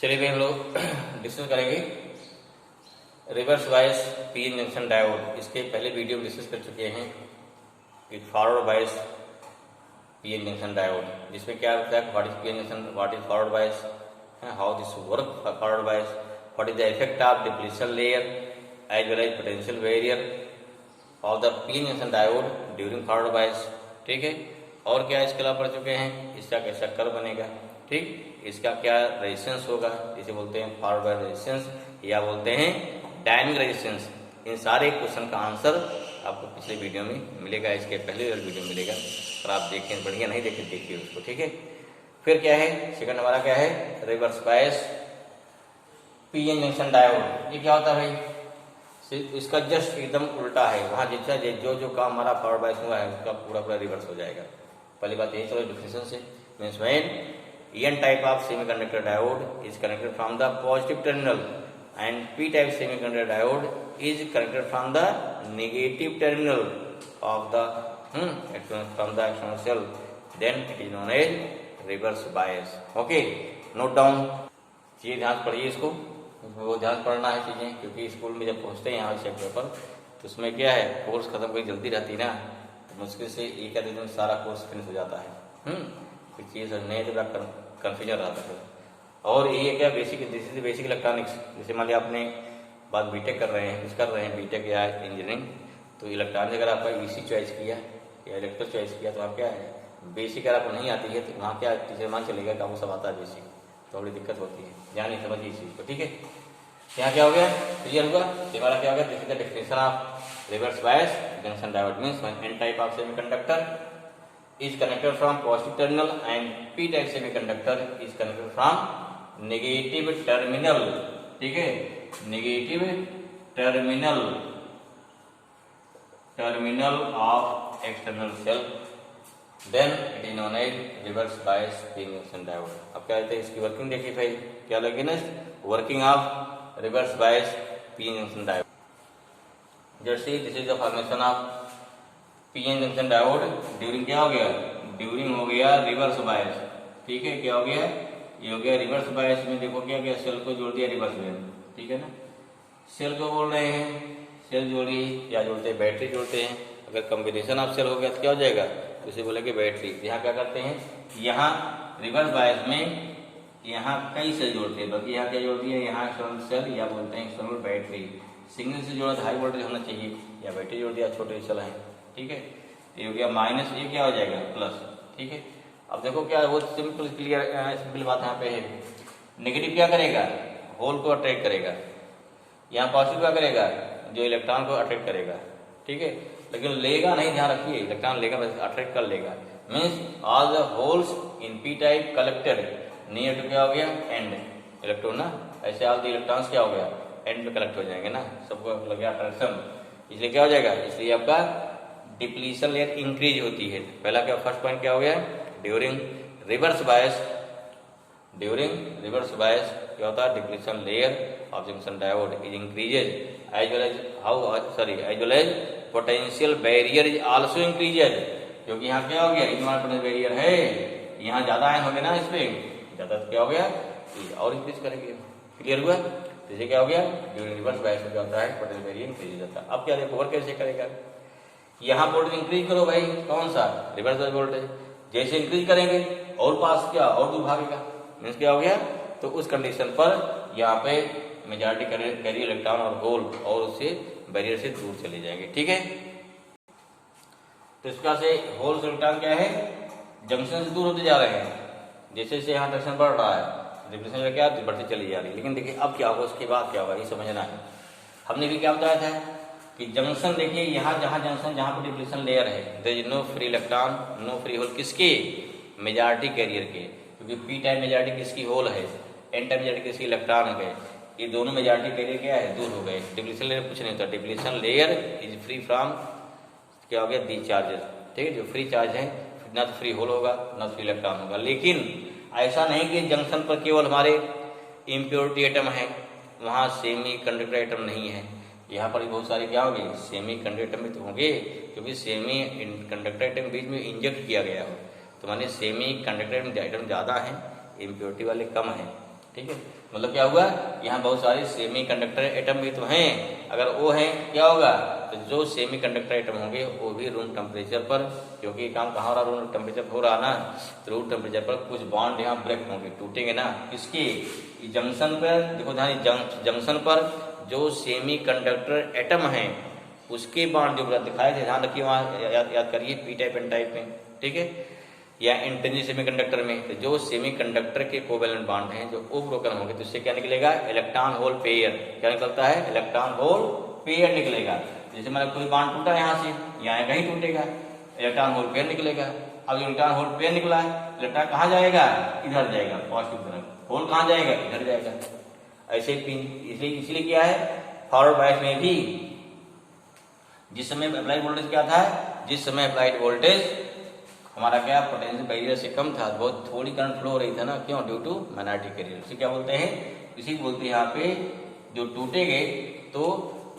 चलिए भाई हम लोग डिस्कस करेंगे reverse bias PN junction diode. इसके पहले वीडियो में डिस्कस कर चुके हैं कि forward bias PN junction diode, जिसमें क्या होता है, what is PN junction, what is forward bias, how this work forward bias, what is the effect of depletion layer as well as potential barrier of the PN junction diode during forward bias. ठीक है, और क्या इसके अलावा पढ़ चुके हैं, इसका कैसा कर्व बनेगा, ठीक, इसका क्या रेजिस्टेंस होगा, इसे बोलते हैं फॉरवर्ड बायस रेजिस्टेंस या बोलते हैं डायनेमिक रेजिस्टेंस। इन सारे क्वेश्चन का आंसर आपको पिछले वीडियो में मिलेगा, इसके पहले वीडियो में मिलेगा। और आप देखें, बढ़िया नहीं देखे देखिए उसको, ठीक है। फिर क्या है, सेकंड हमारा क्या है, reverse bias PN junction diode. ये क्या होता है भाई, इसका जस्ट एकदम उल्टा है। वहाँ जितना जो काम हमारा फॉरवर्ड बायस हुआ है उसका पूरा पूरा रिवर्स हो जाएगा। पहली बात यही, चलो डिफिनेशन से, means when N type of semiconductor diode is connected from the positive terminal and P type semiconductor diode is connected from the negative terminal of the from the external cell, then it is known as reverse bias. Okay, note down, ये ध्यान पढ़िए इसको, वो ध्यान पढ़ना है चीजें, क्योंकि स्कूल में जब पहुंचते हैं यहाँ से पेपर, तो उसमें क्या है, कोर्स खत्म कोई जल्दी रहती ना, तो मुश्किल से एक या दो दिन सारा कोर्स फिनिश हो जाता है। चीज नहीं तो कंफ्यूजन रहता है। और ये क्या, बेसिक इलेक्ट्रॉनिक्स, जैसे मान लिया आपने बात बीटेक कर रहे हैं, कुछ कर रहे हैं बीटेक या इंजीनियरिंग, तो इलेक्ट्रॉनिक्स अगर आपका ईसी चॉइस किया या इलेक्ट्रिक चॉइस किया, तो आप क्या है, बेसिक अगर आपको नहीं आती है तो वहाँ क्या टीचर मान चलेगा कि आपको सब आता है बेसिक, तो थोड़ी दिक्कत होती है, ध्यान नहीं समझिए इस चीज़ को, ठीक है। यहाँ क्या हो गया, क्लियर हुआ, हमारा क्या हो गया, this is the definition of reverse bias junction diode. Means N type of semiconductor is connected from positive terminal and p type semiconductor is connected from negative terminal, ठीक है, negative terminal of external cell, then it is known as reverse bias pn junction diode। अब क्या कहते हैं, इसकी working देखिए भाई, क्या लगे ना, working of reverse bias pn junction diode। जैसे this is the formation of PN junction diode during क्या हो गया, ड्यूरिंग हो गया रिवर्स बायस, ठीक है, क्या हो गया, ये हो गया रिवर्स बायस में। देखो क्या गया, सेल को जोड़ दिया रिवर्स में, ठीक है ना, सेल को बोल रहे हैं, सेल जोड़ी या जोड़ते हैं, बैटरी जोड़ते हैं। अगर कॉम्बिनेशन ऑफ सेल हो गया तो क्या हो जाएगा, तो इसे बोलेंगे बैटरी। यहाँ क्या करते हैं, यहाँ रिवर्स बायस में यहाँ कई सेल जोड़ते हैं, बल्कि यहाँ क्या जोड़ दिया, यहाँ एक्सटर्नल सेल या बोलते हैं एक्सटर्नल बैटरी। सिंगल से जोड़ा हाई वोल्टेज होना चाहिए, या बैटरी जोड़ दिया, छोटे सेल है, ठीक है, ये हो गया माइनस, ये क्या हो जाएगा प्लस, ठीक है। अब देखो क्या, वो सिंपल क्लियर सिंपल बात यहाँ पे है, नेगेटिव क्या करेगा, होल को अट्रैक्ट करेगा, यहाँ पॉजिटिव क्या करेगा, जो इलेक्ट्रॉन को अट्रैक्ट करेगा, ठीक है, लेकिन लेगा नहीं, ध्यान रखिए, इलेक्ट्रॉन लेगा बस अट्रैक्ट कर लेगा। Means all the holes in P type collected near to क्या हो गया, एंड इलेक्ट्रॉन ना, ऐसे ऑल द इलेक्ट्रॉन्स क्या हो गया, एंड पे कलेक्ट हो जाएंगे ना, सबको लग गया अट्रैक्शन, इसलिए क्या हो जाएगा, इसलिए आपका डिप्लीशन लेयर इंक्रीज होती है। पहला क्या, फर्स्ट पॉइंट क्या हो गया, ड्यूरिंग रिवर्स बायस क्या होता है, depletion layer of junction diode is increases as well as potential barrier is also increases, क्योंकि यहाँ क्या हो गया, इनवर्टेबल बैरियर है, यहाँ ज्यादा आयन हो गया ना, इस पे ज्यादा क्या हो गया, और इंक्रीज करेंगे। क्लियर हुआ, जैसे क्या हो गया, ड्यूरिंग रिवर्स बायस में क्या होता है, पोटेंशियल बैरियर इंक्रीज होता है। अब क्या देखो, और कैसे करेगा, यहाँ वोल्टेज इंक्रीज करो भाई, कौन सा, रिवर्स बायस वोल्टेज, जैसे इंक्रीज करेंगे और पास क्या और दूर भागेगा, मीन्स क्या हो गया, तो उस कंडीशन पर यहाँ पे मेजॉरिटी कैरी इलेक्ट्रॉन और होल और उससे बैरियर से दूर चले जाएंगे, ठीक है। तो इसका से होल से इलेक्ट्रॉन क्या है, जंक्शन से दूर होते जा रहे हैं, जैसे जैसे यहाँ ट्रैक्शन बढ़ रहा है, डिप्लीशन क्या बढ़ती चली जा रही है। लेकिन देखिए अब क्या होगा, उसके बाद क्या होगा, ये समझना है। हमने भी क्या बताया था कि जंक्शन, देखिए यहाँ जहाँ जंक्शन जहाँ पर डिप्लीशन लेयर है, there is no free electron no free hole, किसके, मेजॉरिटी कैरियर के, क्योंकि पी टाइप मेजॉरिटी किसकी, होल है, एन टाइप मेजॉरिटी किसकी, इलेक्ट्रॉन है, ये दोनों मेजॉरिटी कैरियर क्या है, दूर हो गए। डिप्लीशन लेयर कुछ नहीं होता, depletion layer is free from क्या हो गया, दी चार्जेस, ठीक है, जो फ्री चार्ज है, ना तो फ्री होल होगा ना फ्री इलेक्ट्रॉन होगा। लेकिन ऐसा नहीं कि जंक्शन पर केवल हमारे इम्प्योरिटी एटम है, वहाँ सेमी कंडक्टर एटम नहीं है, यहाँ पर बहुत सारे क्या होंगे, सेमी कंडक्टर में तो होंगे, क्योंकि सेमी कंडक्टर आइटम बीच में इंजेक्ट किया गया हो, तो माने सेमी कंडक्टर आइटम ज़्यादा है, इम्प्योरिटी वाले कम है। ठीक है, मतलब क्या हुआ, यहाँ बहुत सारे सेमी कंडक्टर एटम भी तो हैं, अगर वो हैं क्या होगा, तो जो सेमी कंडक्टर एटम होंगे वो भी रूम टेम्परेचर पर, क्योंकि ये काम कहाँ हो रहा, रूम टेम्परेचर हो रहा ना, तो रूम टेम्परेचर पर कुछ बॉन्ड यहाँ ब्रेक होंगे, टूटेंगे ना, किसके, जंक्शन पर, देखो ध्यान, जंक्शन पर जो सेमी कंडक्टर एटम है उसके बॉन्ड जो दिखाए थे, ध्यान रखिए वहाँ याद करिए, पी टाइप एन टाइप में, ठीक है, या इंटेंसिव सेमीकंडक्टर में, तो जो सेमीकंडक्टर के कोवैलेंट बॉन्ड हैं जो ओ ब्रोकन होंगे तो इससे क्या निकलेगा, इलेक्ट्रॉन होल पेयर, क्या निकलता है, इलेक्ट्रॉन होल पेयर निकलेगा। जैसे मतलब कोई बॉन्ड टूटा यहाँ से, यहाँ कहीं टूटेगा, इलेक्ट्रॉन होल पेयर निकलेगा। अब इलेक्ट्रॉन होल पेयर निकला है, इलेक्ट्रॉन कहाँ जाएगा, इधर जाएगा, पॉजिटिव तरफ, होल कहाँ जाएगा, इधर जाएगा। ऐसे इसलिए क्या है, फॉरवर्ड बायस में भी जिस समय अप्लाइड वोल्टेज क्या था, जिस समय अप्लाइड वोल्टेज हमारा क्या पोटेंशियल बैरियर से कम था, बहुत थोड़ी करंट फ्लो हो रही था ना, क्यों, ड्यू टू माइनॉरिटी कैरियर। इसे क्या बोलते हैं, इसी को बोलते हैं यहाँ पे जो टूटे गए, तो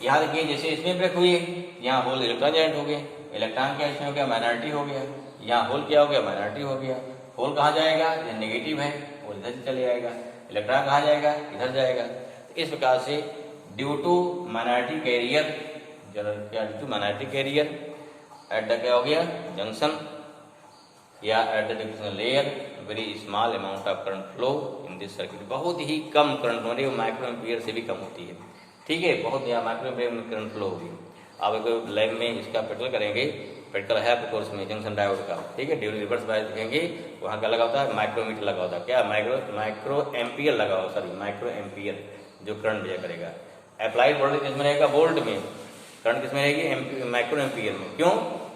यहाँ देखिए जैसे इसमें ब्रेक हुई है, यहाँ होल इलेक्ट्रॉन जनरेट हो गए, इलेक्ट्रॉन क्या इसमें हो गया, माइनॉरिटी हो गया, यहाँ होल क्या हो गया, माइनॉरिटी हो गया। होल कहाँ जाएगा, ये नेगेटिव है, और इधर से चले जाएगा, इलेक्ट्रॉन कहाँ जाएगा, इधर जाएगा। इस प्रकार से ड्यू टू माइनॉरिटी कैरियर, क्या due to minority carrier at the क्या हो गया, जंक्शन या at the diffusion layer, very small amount of current flow in this circuit, बहुत ही कम करंट हो रही है, माइक्रो एम्पियर से भी कम होती है, ठीक है, बहुत यहाँ माइक्रो एम्पियर में करंट फ्लो होगी। आप एक लैब में इसका प्रैक्टिकल करेंगे, प्रैक्टिकल है आपके कोर्स में जंक्शन डायोड का, ठीक है, ड्यूरिंग रिवर्स बायस देखेंगे, वहाँ क्या लगा होता है, माइक्रोमीटर लगा होता है, क्या, माइक्रो एम्पियर लगा हो, सॉरी माइक्रो एम्पियर, जो करंट दिया करेगा। अप्लाइड वोल्टेज किसमें रहेगा, वोल्ट में, करंट किसमें रहेगी, माइक्रो एम्पियर में, क्यों,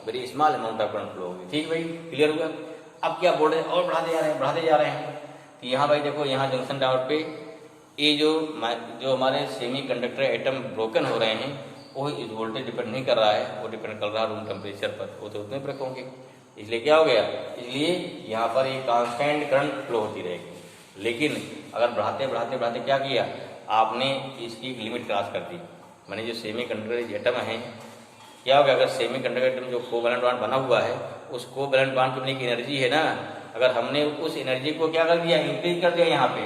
very small amount of current flow होगी। ठीक भाई, क्लियर हुआ। अब क्या बोल रहे हैं, और बढ़ाते जा रहे हैं कि यहाँ भाई देखो, यहाँ जंक्शन डायोड पे ये जो हमारे सेमी कंडक्टर एटम ब्रोकन हो रहे हैं, वो इस वोल्टेज डिपेंड नहीं कर रहा है, वो डिपेंड कर रहा है रूम टेम्परेचर पर, वो तो उतने ब्रेक होंगे। इसलिए क्या हो गया, इसलिए यहाँ पर एक कांस्टेंट करंट फ्लो होती रहेगी। लेकिन अगर बढ़ाते क्या किया आपने, इसकी लिमिट क्रॉस कर दी, माने जो सेमी कंडक्टर एटम है, क्या हो गया, अगर सेमी कंडक्टर एटम जो कोवैलेंट बॉन्ड बना हुआ है, उस कोवैलेंट बॉन्ड की अपनी एनर्जी है ना, अगर हमने उस एनर्जी को क्या कर दिया, इंक्रीज कर दिया यहाँ पे,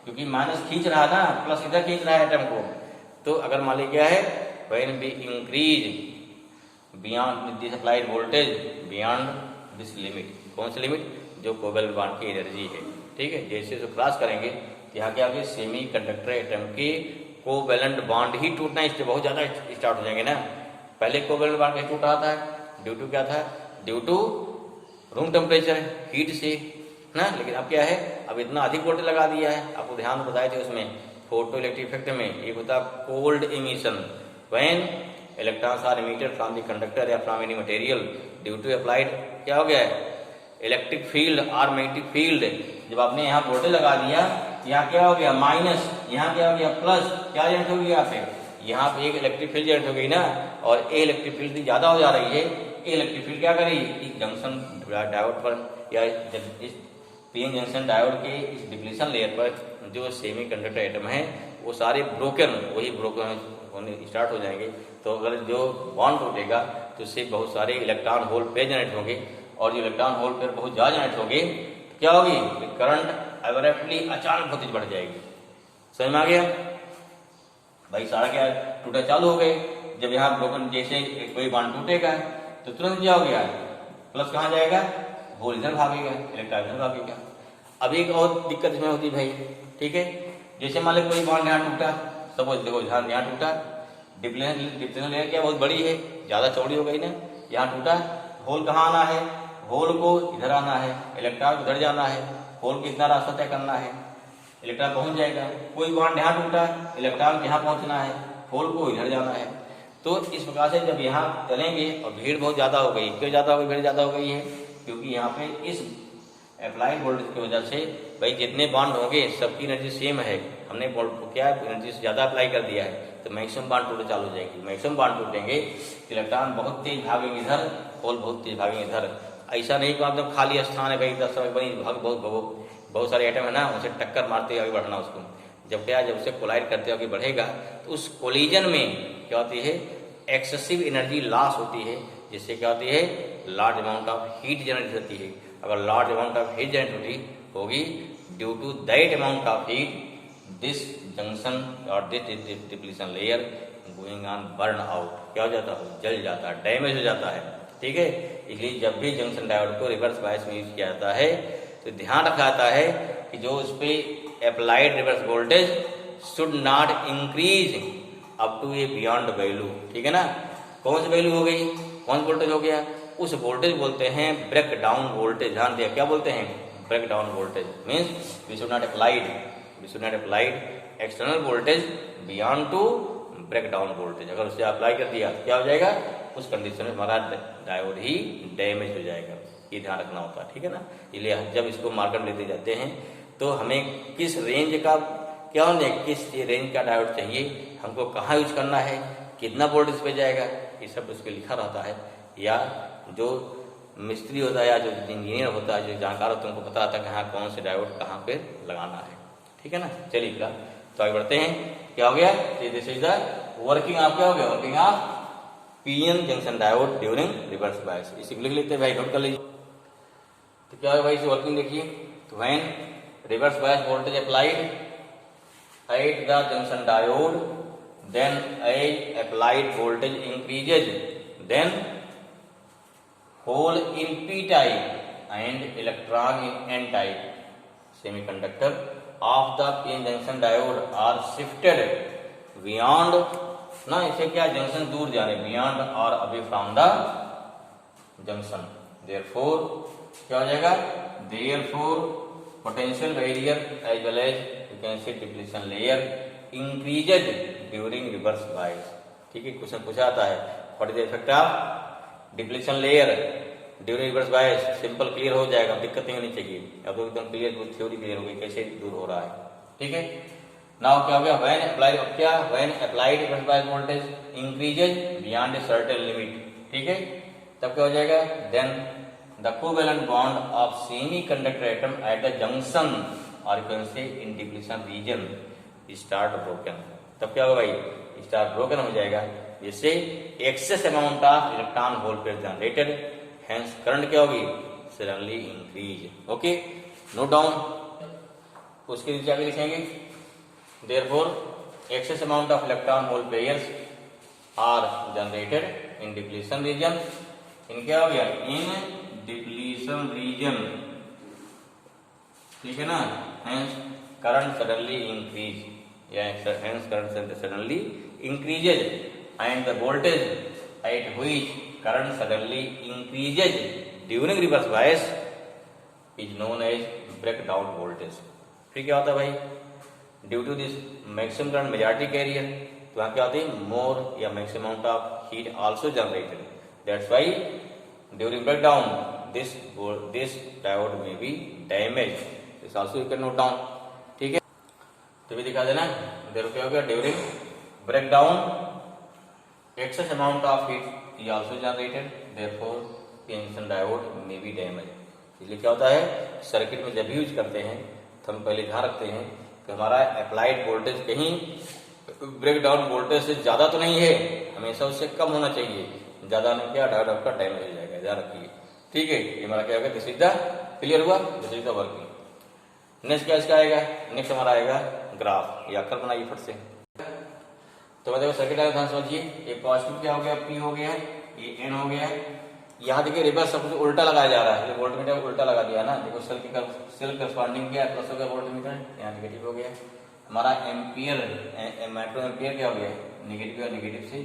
क्योंकि माइनस खींच रहा था, प्लस इधर खींच रहा है एटम को, तो अगर मान लीजिए क्या है, when we increase beyond this applied voltage beyond this limit, कौन सी लिमिट, जो कोवैलेंट बॉन्ड की एनर्जी है, ठीक है, जैसे उसको क्रॉस करेंगे यहाँ क्या होगा, सेमी कंडक्टर एटम के कोवैलेंट बॉन्ड ही टूटना इससे बहुत ज्यादा स्टार्ट हो जाएंगे ना। पहले कोवैलेंट बॉन्ड कहीं टूट रहा था, ड्यू टू क्या था, due to room temperature, heat से ना, लेकिन अब क्या है, अब इतना अधिक वोल्टेज लगा दिया है। आपको ध्यान बताए थे उसमें फोटो इलेक्ट्रिक इफेक्ट में, एक होता cold emission, when electrons are emitted from the conductor या from any material due to applied क्या हो गया है, इलेक्ट्रिक फील्ड और मैग्नेटिक फील्ड। जब आपने यहाँ वोल्टेज लगा दिया, यहाँ क्या हो गया माइनस, यहाँ क्या हो गया प्लस, क्या जनरेट हो गया यहाँ पे, यहाँ पे एक इलेक्ट्रिक फील्ड जनरेट हो गई ना, और ए इलेक्ट्रिक फील्ड ज्यादा हो जा रही है, ए इलेक्ट्रिक फील्ड क्या करेगी, इस जंक्शन डायोड पर या इस पीएन जंक्शन डायोड के इस डिप्लीशन लेयर पर जो सेमी कंडक्टर एटम है वो सारे ब्रोकन, वही ब्रोकन होने स्टार्ट हो जाएंगे। तो अगर जो बॉन्ड टूटेगा तो उससे बहुत सारे इलेक्ट्रॉन होल पेयर जनरेट होंगे, और जो इलेक्ट्रॉन होल पेयर बहुत ज्यादा जनरेट होंगे तो क्या होगी, करंट एब्रप्टली अचानक बहुत बढ़ जाएगी। समझ में आ गया भाई, सारा क्या टूटा चालू हो गए। जब यहाँ ब्रोकन जैसे कोई बॉन्ड टूटेगा तो तुरंत क्या हो गया, प्लस कहाँ जाएगा, होल इधर भागेगा, इलेक्ट्रॉन इधर भागेगा। अब एक और दिक्कत इसमें होती भाई, ठीक है, जैसे मान लो कोई बॉन्ड यहाँ टूटा, सपोज देखो ध्यान, यहाँ टूटा, डिप्लीशन लेयर क्या बहुत बड़ी है, ज्यादा चौड़ी हो गई ना, यहाँ टूटा, होल कहाँ आना है, होल को इधर आना है, इलेक्ट्रॉन उधर जाना है, होल कितना रास्ता तय करना है, इलेक्ट्रॉन पहुंच जाएगा। कोई बॉन्ड यहाँ टूटा, इलेक्ट्रॉन यहाँ पहुंचना है, होल को इधर जाना है। तो इस प्रकार से जब यहाँ चलेंगे, और भीड़ बहुत ज्यादा हो गई, क्यों ज्यादा हो गई, भीड़ ज्यादा हो गई है क्योंकि यहाँ पे इस अप्लाइड वोल्टेज की वजह से भाई जितने बॉन्ड होंगे सबकी एनर्जी सेम है, हमने क्या एनर्जी से ज्यादा अप्लाई कर दिया है, तो मैक्सिमम बॉन्ड टूटना चालू हो जाएगी। मैक्सिमम बॉन्ड टूटेंगे, इलेक्ट्रॉन बहुत तेज भागेंगे इधर, होल बहुत तेज भागेंगे इधर। ऐसा नहीं कि एकदम खाली स्थान है भाई, 10 बनी भाग बहुत सारे आइटम है ना, उनसे टक्कर मारते हुए आगे बढ़ना उसको। जब क्या, जब उसे कोलाइड करते हुए आगे बढ़ेगा तो उस कोलिजन में क्या होती है, एक्सेसिव एनर्जी लॉस होती है, जिससे क्या होती है, large amount of heat generate होती है। अगर large amount of heat generate होगी due to that amount of heat this junction और this depletion layer going on burn out, क्या हो जाता है, जल जाता है, डैमेज हो जाता है। ठीक है, इसलिए जब भी जंक्शन डायोड को रिवर्स बायस में यूज किया जाता है तो ध्यान रखा जाता है कि जो उस पर applied reverse voltage should not increase up to a beyond value. ठीक है ना, कौन सी वैल्यू हो गई, कौन सा वोल्टेज हो गया, उस वोल्टेज बोलते हैं ब्रेक डाउन वोल्टेज। ध्यान दिया, क्या बोलते हैं, break down voltage. Means we should not applied external voltage beyond to break down voltage. अगर उसे अप्लाई कर दिया तो क्या हो जाएगा, उस कंडीशन में हमारा डायोड ही डैमेज हो जाएगा। ये ध्यान रखना होता है। ठीक है ना, इसलिए जब इसको मार्केट में लेते जाते हैं तो हमें किस रेंज का, क्या होने किस रेंज का डायोड चाहिए, हमको कहाँ यूज करना है, कितना वोल्टेज पे जाएगा, ये सब उस पर लिखा रहता है। या जो मिस्त्री होता है या जो इंजीनियर होता है, जो जानकार होता है, उनको पता रहता है कि हाँ कौन से डायोड कहाँ पे लगाना है। ठीक है ना, चलिए फिर तो आगे बढ़ते हैं। क्या हो गया, this is the working of, क्या हो गया, working of PN junction diode during reverse bias. इसी को लिख लेते हैं भाई, नोट कर लीजिए। तो क्या है भाई, इसे वर्किंग देखिए। तो when reverse bias voltage applied at the junction diode then as applied voltage increases then hole in p type and electron in n type semiconductor of the p junction diode are shifted beyond, ना इसे क्या, junction दूर जाने, beyond और अभी from the junction, therefore क्या हो जाएगा, therefore potential barrier as well as you can say depletion layer increases during reverse bias. ठीक है, क्वेश्चन पूछा आता है what is the effect of depletion layer during reverse bias. Simple clear हो जाएगा, दिक्कत नहीं होनी चाहिए। अब तो एकदम क्लियर, थ्योरी क्लियर हो गई कैसे दूर हो रहा है। ठीक है, नाउ क्या हो गया, व्हेन अप्लाइड, क्या, when applied reverse bias voltage increases beyond a certain limit. ठीक है, तब क्या हो जाएगा, then the covalent bond of semiconductor atom at the junction और you can say in depletion region start broken. तब क्या होगा भाई, स्टार ब्रोकन हो जाएगा, जिससे excess amount of electron hole pair generated, hence current क्या होगी, suddenly increase. Okay, note down. उसके नीचे आगे लिखेंगे, therefore excess amount of electron hole pairs are generated in depletion region. In क्या हो गया, इन डिप्लीशन रीजन। ठीक है ना, hence current suddenly increase, hence current suddenly increases and the voltage at which current suddenly increases during reverse bias is known as breakdown voltage। फिर क्या होता है भाई, due to this maximum current majority carrier, तो वहाँ क्या होती है, मोर या maximum amount of heat also generated, that's why during breakdown this diode may be damage, this also you can note down. ठीक है, तो भी दिखा देना, देयर क्या हो गया, during breakdown access amount of heat is also generated, therefore junction diode may be damage. इसलिए क्या होता है, सर्किट में जब भी यूज करते हैं तो हम पहले ध्यान रखते हैं कि हमारा अप्लाइड वोल्टेज कहीं ब्रेकडाउन वोल्टेज से ज्यादा तो नहीं है, हमेशा उससे कम होना चाहिए। ज्यादा नहीं, क्या डायोड आपका डैमेज हो जाएगा, ध्यान रखिए। ठीक है, ये हमारा क्या होगा, दिस इज द क्लियर हुआ, this is the working. Next क्या इसका आएगा, नेक्स्ट हमारा आएगा ग्राफ, ये अक्षर बनाइए फट से। तो मैं देखो सर्किट आया, ध्यान समझिए। ये पॉजिटिव क्या हो गया, पी हो गया, ये एन हो गया। यहाँ देखिए रिवर्स सब कुछ उल्टा लगाया जा रहा है, वोल्टमीटर उल्टा लगा दिया ना। देखो सेल करस्पॉन्डिंग क्या, प्लस हो गया वोल्टमीटर, यहाँ नेगेटिव हो गया। हमारा एम्पियर माइक्रो एम्पियर क्या हो गया, नेगेटिव और नेगेटिव से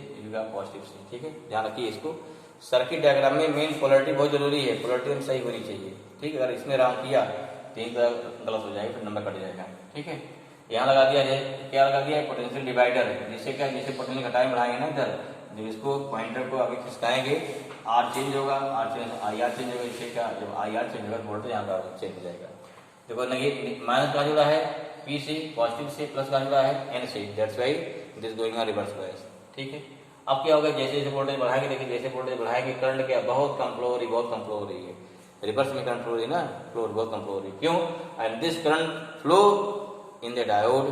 पॉजिटिव से। ठीक है, ध्यान रखिए इसको। सर्किट डायग्राम में मेन पोलरिटी बहुत जरूरी है, पोलरिटी सही होनी चाहिए। ठीक है, अगर इसमें रॉन्ग किया तो यही गलत हो जाएगा, फिर नंबर कट जाएगा। ठीक है, यहाँ लगा दिया है, क्या लगा दिया है, पोटेंशियल डिवाइडर, जिससे क्या, जैसे पोटेंशियल घटाएं बढ़ाएंगे ना इधर, जब इसको पॉइंटर को आगे खिसकाएंगे आर चेंज होगा, R change I R change होगा। इससे क्या, जब आई आर चेंज होगा वोल्टेज यहाँ का चेंज हो जाएगा। देखो नेगेटिव माइनस का जुड़ा है पी से, पॉजिटिव से, प्लस का जुड़ा है एन से, that's why this going on reverse bias. ठीक है, अब क्या होगा, जैसे जैसे वोल्टेज बढ़ाएंगे, देखिए जैसे वोल्टेज बढ़ाएंगे करंट क्या बहुत कम फ्लो हो रही, बहुत कम फ्लो हो रही है। रिवर्स में करंट फ्लो हो रही है ना, फ्लो बहुत कम फ्लो हो रही है। क्यों, and this current flow in the diode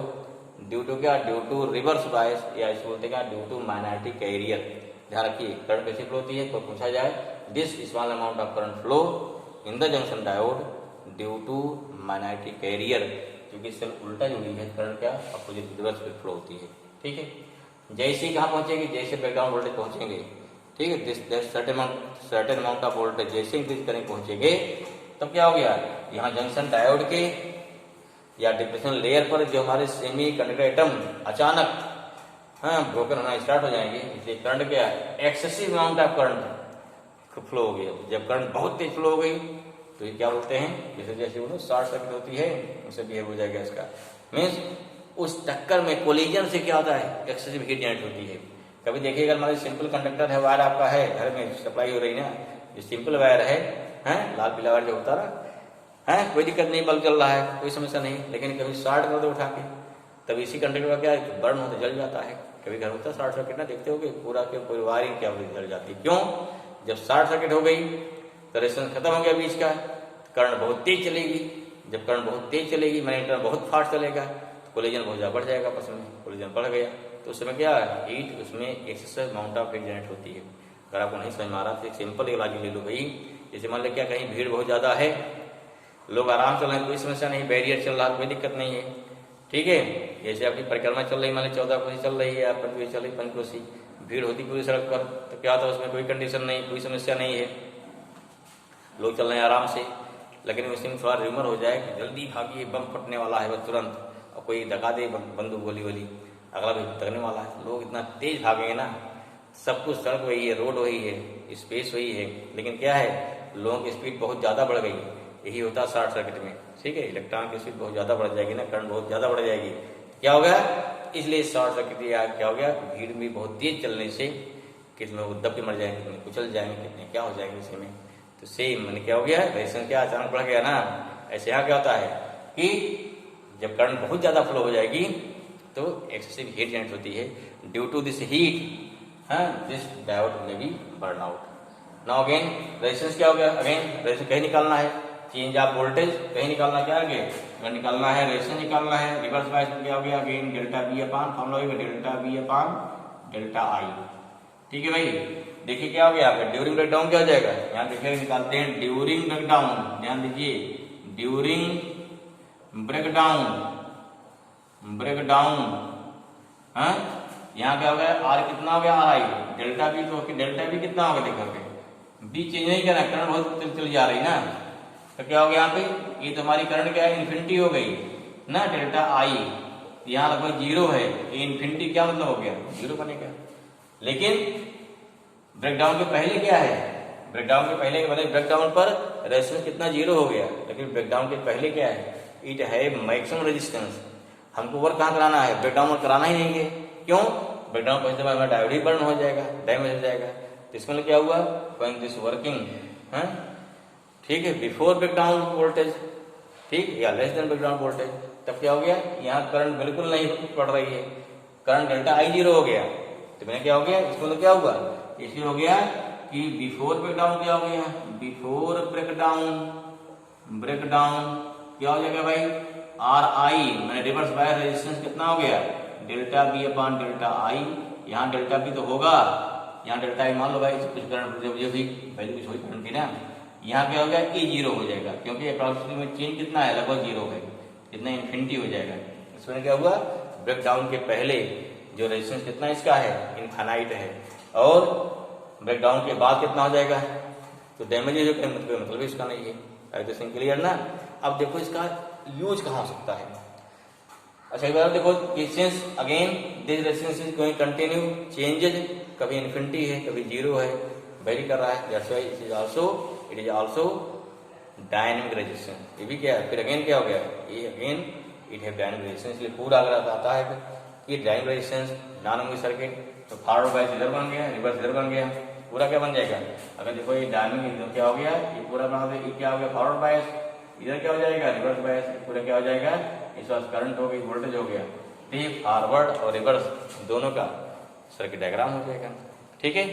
due to क्या, ड्यू टू रिवर्स बायस, या इसे बोलते क्या, ड्यू टू माइनॉरिटी कैरियर। ध्यान रखिए, करंट कैसे फ्लो होती है, तो पूछा जाए this small amount of current flow in the junction diode due to magnetic carrier, क्योंकि सेल उल्टा जुड़ी है, करंट क्या अपोजिट रिवर्स फ्लो होती है। ठीक है, जैसे ही कहाँ पहुंचेगी, जैसे ब्रेकडाउन वोल्टेज पहुंचेंगे, ठीक है, this certain amount of voltage जैसे इंक्रीज करेंगे पहुंचेंगे, तब क्या हो गया, यहाँ जंक्शन डायोड के या डिप्रेशन लेयर पर जो हमारे सेमी कंडक्टर एटम अचानक ब्रोकन होना स्टार्ट हो जाएंगे, इसलिए करंट क्या है, excessive amount of current flow हो गया। जब करंट बहुत तेज फ्लो हो गई तो ये क्या बोलते हैं, जैसे जैसे वो शॉर्ट सर्किट होती है उसे बिहेव हो जाएगा इसका, मीन्स उस टक्कर में कोलिजन से क्या होता है, एक्सेसिव हीट जनरेट होती है। कभी देखिएगा हमारे सिंपल कंडक्टर है, वायर आपका है घर में सप्लाई हो रही ना, जो सिंपल वायर है लाल पीला वायर जो होता है, कोई दिक्कत नहीं, बल्ब चल रहा है, कोई समस्या नहीं, लेकिन कभी शॉर्ट कर दो उठा के, तब इसी कंडक्टर का क्या है, बर्न होता जल जाता है। कभी घर होता है शॉर्ट सर्किट ना, देखते हो कि पूरा के पूरी वायरिंग क्या होती जल जाती है। क्यों, जब शॉर्ट सर्किट हो गई तो रेजिस्टेंस खत्म हो गया बीच का, करंट बहुत तेज चलेगी, जब करंट बहुत तेज चलेगी मैग्नेट बहुत फास्ट चलेगा, तो कोलिजन बहुत ज्यादा बढ़ जाएगा, आपस में कोलिजन बढ़ गया तो उसमें क्या है, हीट उसमें excessive amount of heat generate होती है। अगर आपको नहीं समझ में आ रहा तो एक सिंपल लॉजिक ले लो भाई, जैसे मान लो क्या कहीं भीड़ बहुत ज्यादा है, लोग आराम चल रहे हैं, कोई समस्या नहीं, बैरियर चल रहा है, कोई दिक्कत नहीं है, ठीक है, जैसे आपकी परिक्रमा चल रही, मान ली 14 कोसी चल रही है, आप चल रही 5 कोसी, भीड़ होती पूरी सड़क पर, तो क्या होता है उसमें कोई कंडीशन नहीं, कोई समस्या नहीं है, लोग चल रहे हैं आराम से, लेकिन उसी में थोड़ा र्यूमर हो जाए कि जल्दी भागिए बम फटने वाला है बस तुरंत, और कोई दगा दे बंदूक गोली वोली, अगला भी तगने वाला है, लोग इतना तेज भागेंगे ना, सब कुछ सड़क वही है, रोड वही है, स्पेस वही है, लेकिन क्या है, लोगों की स्पीड बहुत ज्यादा बढ़ गई, यही होता है शॉर्ट सर्किट में। ठीक है, इलेक्ट्रॉन की स्पीड बहुत ज्यादा बढ़ जाएगी ना, करंट बहुत ज्यादा बढ़ जाएगी, क्या होगा, इसलिए शॉर्ट सर्किट या क्या हो गया, भीड़ में बहुत तेज चलने से कितने वो दब के मर जाएंगे, कितने कुचल जाएंगे, कितने क्या हो जाएंगे इसी में। तो सेम मैंने क्या हो गया, रेजिस्टेंस क्या अचानक बढ़ गया ना, ऐसे यहाँ क्या होता है कि जब करंट बहुत ज्यादा फ्लो हो जाएगी तो एक्सेसिव हीट जनरेट होती है, due to this heat this diode may be burn out. Now again resistance क्या हो गया, अगेन रेजिस्टेंस कहीं निकालना है, चेंज ऑफ वोल्टेज कहीं निकालना, क्या आगे अगर निकालना है, रेजिस्टेंस निकालना है, रिवर्स बायस में क्या हो गया, again delta B upon formula होगा delta B upon delta I. ठीक है भाई, देखिए क्या हो गया आपका, ड्यूरिंग ब्रेकडाउन क्या हो जाएगा, यहाँ देखिए निकालते हैं ड्यूरिंग ब्रेकडाउन, ध्यान दीजिए ड्यूरिंग ब्रेकडाउन यहाँ क्या हो गया, आर कितना हो गया, आर आई, डेल्टा बी तो डेल्टा बी कितना होगा देखोगे, बी चेंज नहीं करना, करंट बहुत चल जा रही ना, तो क्या हो गया यहाँ पे, ये तुम्हारी करंट क्या है, इन्फिनिटी हो गई ना, डेल्टा आई यहाँ लगभग 0 है, ये इन्फिनिटी क्या मतलब हो गया, 0 बनेगा। लेकिन ब्रेकडाउन के पहले क्या है, ब्रेकडाउन के पहले मतलब ब्रेकडाउन पर रेजिस्टेंस कितना 0 हो गया, लेकिन ब्रेकडाउन के पहले क्या है, इट है मैक्सिमम रेजिस्टेंस, हमको वर्क कहाँ कराना है, ब्रेकडाउन वर्क कराना ही नहीं है, क्यों, ब्रेकडाउन पहुंचने बाद हमारा डायोड ही बर्न हो जाएगा, डैमेज हो जाएगा, तो इसमें क्या हुआ, व्हेन दिस वर्किंग ठीक है बिफोर ब्रेकडाउन वोल्टेज, ठीक या लेस देन ब्रेकडाउन वोल्टेज, तब क्या हो गया, यहाँ करंट बिल्कुल नहीं पड़ रही है, करंट डेल्टा आई 0 हो गया, तो मैंने क्या हो गया, इसमें तो क्या हुआ, इसमें हो गया कि बिफोर ब्रेकडाउन क्या हो गया, बिफोर ब्रेकडाउन क्या हो जाएगा भाई, आर आई मैंने रिवर्स बायस रेजिस्टेंस कितना हो गया, delta B upon delta I, यहाँ डेल्टा बी तो होगा, यहाँ डेल्टा आई मान लो भाई कुछ करंट मुझे भी वैल्यू कुछ हुई करंट की ना, यहाँ क्या हो गया, ए 0 हो जाएगा, क्योंकि अप्रॉक्सिमेटली में चेंज कितना है, लगभग 0 है, कितना इन्फिनिटी हो जाएगा। इसमें क्या हुआ, ब्रेकडाउन के पहले जो रेजिस्टेंस कितना इसका है, इनफाइनाइट है, और ब्रेकडाउन के बाद कितना हो जाएगा, तो डैमेज जो मतलब इसका नहीं है, एवरीथिंग क्लियर ना। अब देखो इसका यूज कहाँ हो सकता है, अच्छा एक बार देखो, since again this resistance is going continue changes, कभी इन्फिनिटी है कभी 0 है, वेरी कर रहा है, that's why it is also dynamic resistance. ये भी क्या है, फिर अगेन क्या हो गया, ये अगेन इट है डायनेमिक रेजिस्टेंस, इसलिए पूरा अगर आता है कि डायनेमिक रेजिस्टेंस डायनेमिक सर्किट, तो फॉरवर्ड बायस इधर बन गया, रिवर्स इधर बन गया, पूरा क्या बन जाएगा, अगर देखो ये डायनेमिक क्या हो गया, ये पूरा बना दे, ये क्या हो गया फॉरवर्ड बायस, इधर क्या हो जाएगा रिवर्स बायस, पूरा क्या हो जाएगा, इस पास करंट हो गई, वोल्टेज हो गया, तो ये फॉरवर्ड और रिवर्स दोनों का सर्किट डायग्राम हो जाएगा। ठीक है,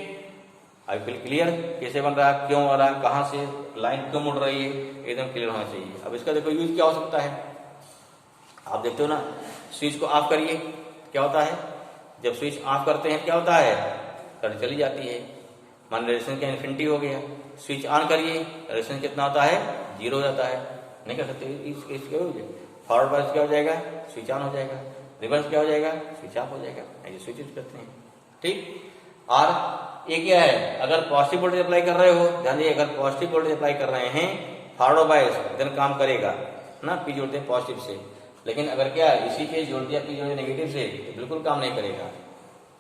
आई फील क्लियर, कैसे बन रहा है, क्यों आ रहा है, कहाँ से लाइन क्यों मुड़ रही है, एकदम क्लियर होना चाहिए। अब इसका देखो यूज क्या हो सकता है, आप देखते हो ना, स्विच को ऑफ करिए, क्या होता है, जब स्विच ऑफ करते हैं क्या होता है, करंट चली जाती है, मान रेजिस्टेंस का इन्फिनिटी हो गया, स्विच ऑन करिए रेजिस्टेंस कितना होता है, 0 हो जाता है नहीं कर सकते। फॉरवर्ड बायस क्या हो जाएगा, स्विच ऑन हो जाएगा, रिवर्स क्या हो जाएगा, स्विच ऑफ हो जाएगा, ऐसे स्विच यूज करते हैं। ठीक, और ये क्या है, अगर पॉजिटिव वोल्टेज अप्लाई कर रहे हो, ध्यान दीजिए, अगर पॉजिटिव वोल्टेज अप्लाई कर रहे हैं फॉरवर्ड बायस देन काम करेगा ना, पी जोड़ते हैं पॉजिटिव से। लेकिन अगर क्या इसी के जोड़ दिया पी जोड़े नेगेटिव से, तो बिल्कुल काम नहीं करेगा।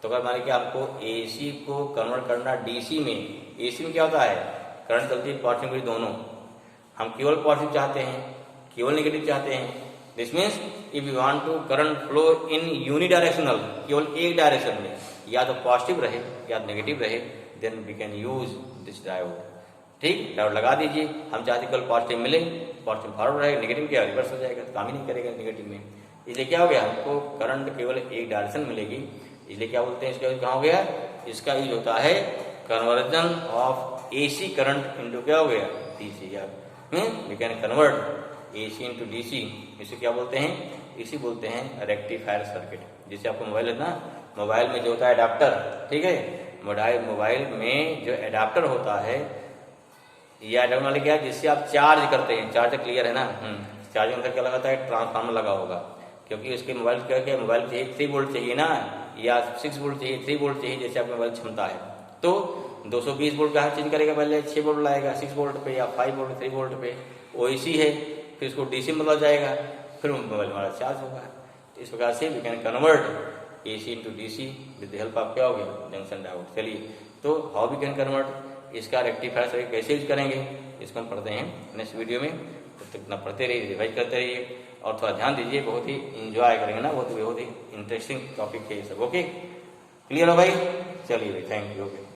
तो अगर मान के आपको एसी को कन्वर्ट करना डीसी में, एसी में क्या होता है, करंट चलती है पॉजिटिव नेगेटिव दोनों, हम केवल पॉजिटिव चाहते हैं, केवल नेगेटिव चाहते हैं। This means if you want to current flow in unidirectional, केवल एक डायरेक्शन में, या तो पॉजिटिव रहे या नेगेटिव रहे, then we can use this diode. ठीक, डायोड लगा दीजिए, हम चाहते केवल पॉजिटिव मिले, पॉजिटिव फॉरवर्ड रहेगा, नेगेटिव क्या रिवर्स हो जाएगा, काम ही नहीं करेगा नेगेटिव में। इसलिए क्या हो गया, हमको करंट केवल एक डायरेक्शन मिलेगी, इसलिए क्या बोलते हैं, इसका यूज कहाँ हो गया, इसका यूज होता है conversion of AC current into क्या हो गया, डीसी। या we can convert AC into DC, इसे क्या बोलते हैं, इसी बोलते हैं रेक्टिफायर सर्किट। जैसे आपको मोबाइल है ना, मोबाइल में जो होता है एडाप्टर, ठीक है, मोबाइल में जो एडाप्टर होता है, या एडाप्टर वाले क्या है, जिससे आप चार्ज करते हैं, चार्ज क्लियर है ना, चार्ज अंदर क्या लगाता है, ट्रांसफार्मर लगा होगा, क्योंकि उसके मोबाइल क्या मोबाइल चाहिए 3 वोल्ट चाहिए ना, या 6 वोल्ट चाहिए, 3 वोल्ट चाहिए, जैसे आपका मोबाइल क्षमता है, तो 220 वोल्ट कहाँ चेंज करेगा, पहले 6 वोल्ट लाएगा 6 वोल्ट पे, या 5 वोल्ट 3 वोल्ट पे, ओएसी है, फिर उसको डीसी में बदला जाएगा, फिर मोबाइल हमारा चार्ज होगा। तो इस प्रकार से we can convert AC into DC with the help of क्या हो गया, जंक्शन डायोड। चलिए, तो हाउ वी कैन कन्वर्ट, इसका रेक्टिफायर सर्किट कैसे यूज करेंगे, इसको हम पढ़ते हैं नेक्स्ट वीडियो में। तब तक ना पढ़ते रहिए, रिवाइज करते रहिए, और थोड़ा ध्यान दीजिए, बहुत ही इंजॉय करेंगे ना, बहुत ही इंटरेस्टिंग टॉपिक है ये सब। ओके, क्लियर हो भाई, चलिए भाई, थैंक यू। ओके।